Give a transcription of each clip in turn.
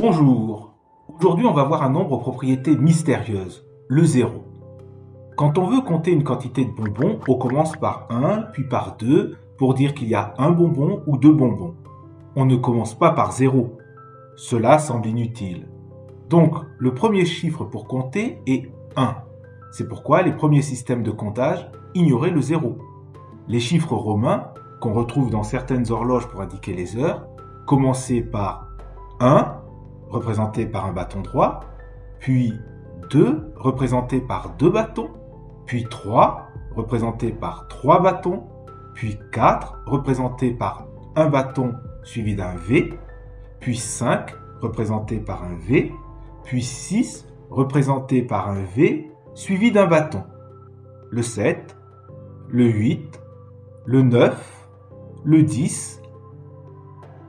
Bonjour. Aujourd'hui, on va voir un nombre aux propriétés mystérieuses, le zéro. Quand on veut compter une quantité de bonbons, on commence par 1, puis par 2, pour dire qu'il y a un bonbon ou deux bonbons. On ne commence pas par 0. Cela semble inutile. Donc, le premier chiffre pour compter est 1. C'est pourquoi les premiers systèmes de comptage ignoraient le 0. Les chiffres romains, qu'on retrouve dans certaines horloges pour indiquer les heures, commençaient par 1, représenté par un bâton droit, puis 2, représenté par deux bâtons, puis 3, représenté par trois bâtons, puis 4, représenté par un bâton suivi d'un V, puis 5, représenté par un V, puis 6, représenté par un V, suivi d'un bâton. Le 7, le 8, le 9, le 10,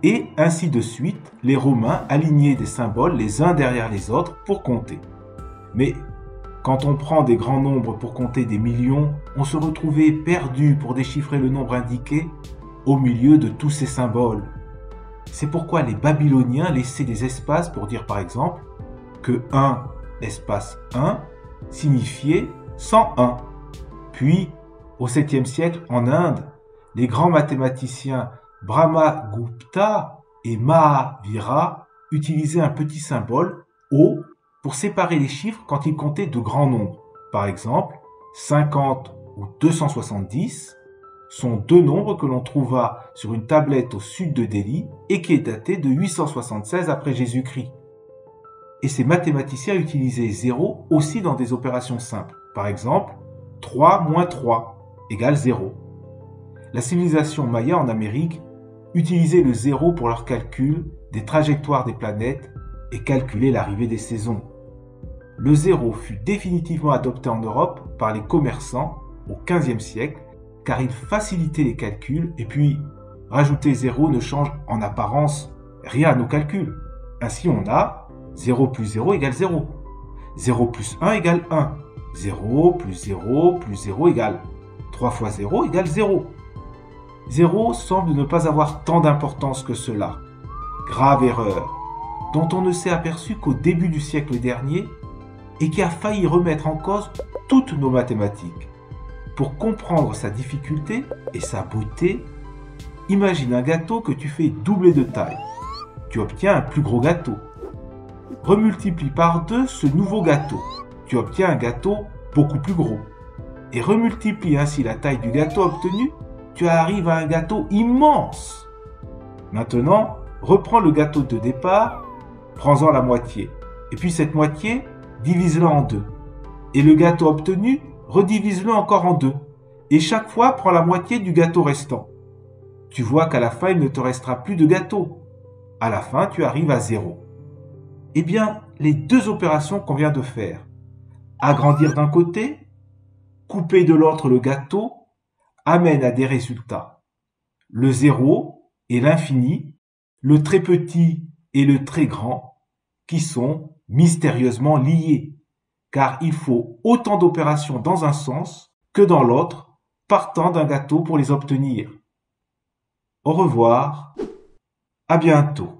et ainsi de suite, les Romains alignaient des symboles les uns derrière les autres pour compter. Mais quand on prend des grands nombres pour compter des millions, on se retrouvait perdu pour déchiffrer le nombre indiqué au milieu de tous ces symboles. C'est pourquoi les Babyloniens laissaient des espaces pour dire par exemple que 1 espace 1 signifiait 101. Puis, au 7e siècle, en Inde, les grands mathématiciens Brahmagupta et Mahavira utilisaient un petit symbole O pour séparer les chiffres quand ils comptaient de grands nombres. Par exemple, 50 ou 270 sont deux nombres que l'on trouva sur une tablette au sud de Delhi et qui est datée de 876 après Jésus-Christ. Et ces mathématiciens utilisaient 0 aussi dans des opérations simples. Par exemple, 3 moins 3 égale 0. La civilisation maya en Amérique utilisait le 0 pour leur calcul des trajectoires des planètes et calculer l'arrivée des saisons. Le 0 fut définitivement adopté en Europe par les commerçants au XVe siècle car il facilitait les calculs et puis rajouter 0 ne change en apparence rien à nos calculs. Ainsi on a 0 plus 0 égale 0. 0 plus 1 égale 1. 0 plus 0 plus 0 égale 3 fois 0 égale 0. 0 semble ne pas avoir tant d'importance que cela. Grave erreur, dont on ne s'est aperçu qu'au début du siècle dernier et qui a failli remettre en cause toutes nos mathématiques. Pour comprendre sa difficulté et sa beauté, imagine un gâteau que tu fais doubler de taille. Tu obtiens un plus gros gâteau. Remultiplie par 2 ce nouveau gâteau. Tu obtiens un gâteau beaucoup plus gros. Et remultiplie ainsi la taille du gâteau obtenu, tu arrives à un gâteau immense. Maintenant, reprends le gâteau de départ, prends-en la moitié. Et puis cette moitié, divise-la en 2. Et le gâteau obtenu, redivise-le encore en 2. Et chaque fois, prends la moitié du gâteau restant. Tu vois qu'à la fin, il ne te restera plus de gâteau. À la fin, tu arrives à 0. Eh bien, les deux opérations qu'on vient de faire, agrandir d'un côté, couper de l'autre le gâteau, amènent à des résultats. Le 0 et l'infini, le très petit et le très grand, qui sont mystérieusement liés, car il faut autant d'opérations dans un sens que dans l'autre, partant d'un gâteau pour les obtenir. Au revoir, à bientôt.